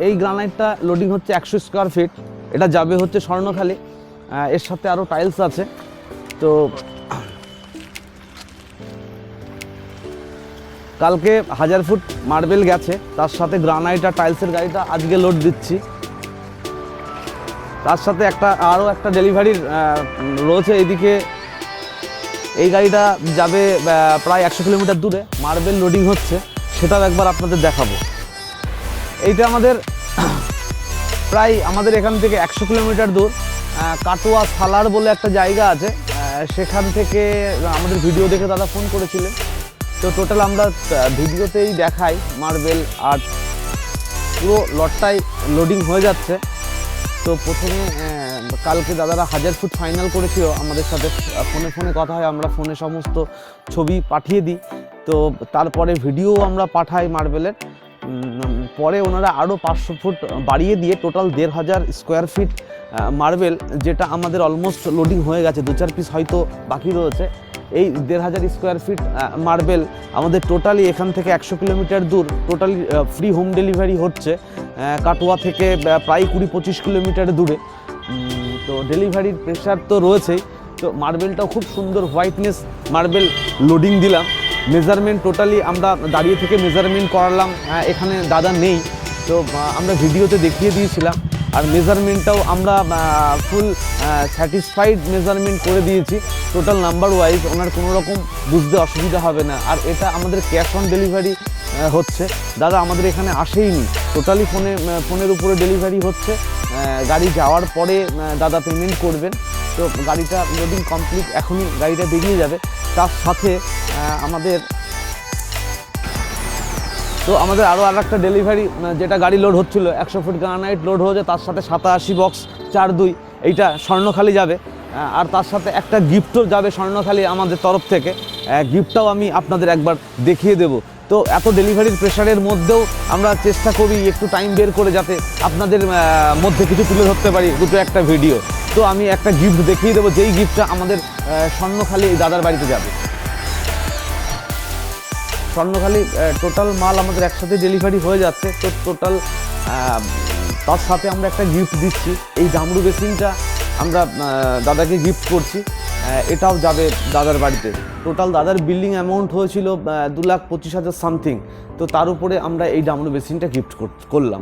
এই গ্রানাইটটা লোডিং হচ্ছে 100 square feet, এটা যাবে হচ্ছে স্বর্ণখালি, এর সাথে আরও টাইলস আছে। তো কালকে 1000 ফুট মার্বেল গেছে, তার সাথে গ্রানাইট আর টাইলসের গাড়িটা আজকে লোড দিচ্ছি। তার সাথে আরও একটা ডেলিভারির রয়েছে এইদিকে, এই গাড়িটা যাবে প্রায় 100 কিলোমিটার দূরে, মার্বেল লোডিং হচ্ছে, সেটাও একবার আপনাদের দেখাবো। এইটা আমাদের এখান থেকে 100 কিলোমিটার দূর কাটোয়া সালার বলে একটা জায়গা আছে, সেখান থেকে আমাদের ভিডিও দেখে দাদা ফোন করেছিলেন। তো টোটাল আমরা ভিডিওতেই দেখাই মার্বেল আর পুরো লটটাই লোডিং হয়ে যাচ্ছে। তো প্রথমে কালকে দাদারা 1000 ফুট ফাইনাল করেছিল আমাদের সাথে, ফোনে কথা হয়, আমরা ফোনে সমস্ত ছবি পাঠিয়ে দিই। তো তারপরে ভিডিও আমরা পাঠাই মার্বেলের, পরে ওনারা আরও 500 ফুট বাড়িয়ে দিয়ে টোটাল 1500 স্কোয়ার ফিট মার্বেল, যেটা আমাদের অলমোস্ট লোডিং হয়ে গেছে, 2-4 পিস হয়তো বাকি রয়েছে। এই 1500 স্কোয়ার ফিট মার্বেল আমাদের টোটালি এখান থেকে 100 কিলোমিটার দূর, টোটালি ফ্রি হোম ডেলিভারি হচ্ছে কাটোয়া থেকে প্রায় 20-25 কিলোমিটার দূরে। তো ডেলিভারির প্রেশার তো রয়েছেই। তো মার্বেলটাও খুব সুন্দর হোয়াইটনেস মার্বেল লোডিং দিলাম। মেজারমেন্ট টোটালি আমরা দাঁড়িয়ে থেকে মেজারমেন্ট করালাম, এখানে দাদা নেই, তো আমরা ভিডিওতে দেখিয়ে দিয়েছিলাম। আর মেজারমেন্টটাও আমরা ফুল স্যাটিসফাইড মেজারমেন্ট করে দিয়েছি টোটাল নাম্বার ওয়াইজ, ওনার কোনো রকম বুঝতে অসুবিধা হবে না। আর এটা আমাদের ক্যাশ অন ডেলিভারি হচ্ছে, দাদা আমাদের এখানে আসেইনি, টোটালি ফোনের উপরে ডেলিভারি হচ্ছে। গাড়ি যাওয়ার পরে দাদা পেমেন্ট করবেন। তো গাড়িটা লোডিং কমপ্লিট, এখনই গাড়িটা বেরিয়ে যাবে। তার সাথে আমাদের আরও একটা ডেলিভারি, যেটা গাড়ি লোড হচ্ছিল 100 ফুট গ্রানাইট লোড হয়েছে, তার সাথে 87 বক্স 4-2, এইটা স্বর্ণখালি যাবে। আর তার সাথে একটা গিফটও যাবে স্বর্ণখালি আমাদের তরফ থেকে, গিফটটাও আমি আপনাদের একবার দেখিয়ে দেব। তো এত ডেলিভারির প্রেশারের মধ্যেও আমরা চেষ্টা করি একটু টাইম বের করে যাতে আপনাদের মধ্যে কিছু তুলে ধরতে পারি, দুটো একটা ভিডিও। তো আমি একটা গিফট দেখিয়ে দেবো, যেই গিফটটা আমাদের স্বর্ণখালি দাদার বাড়িতে যাবে। স্বর্ণখালি টোটাল মাল আমাদের একসাথে ডেলিভারি হয়ে যাচ্ছে। তো টোটাল তার সাথে আমরা একটা গিফট দিচ্ছি, এই ডামরু বেসিনটা আমরা দাদাকে গিফট করছি, এটাও যাবে দাদার বাড়িতে। টোটাল দাদার বিল্ডিং অ্যামাউন্ট হয়েছিল 2,25,000 সামথিং, তো তার উপরে আমরা এই ডামরু বেসিনটা গিফট করলাম।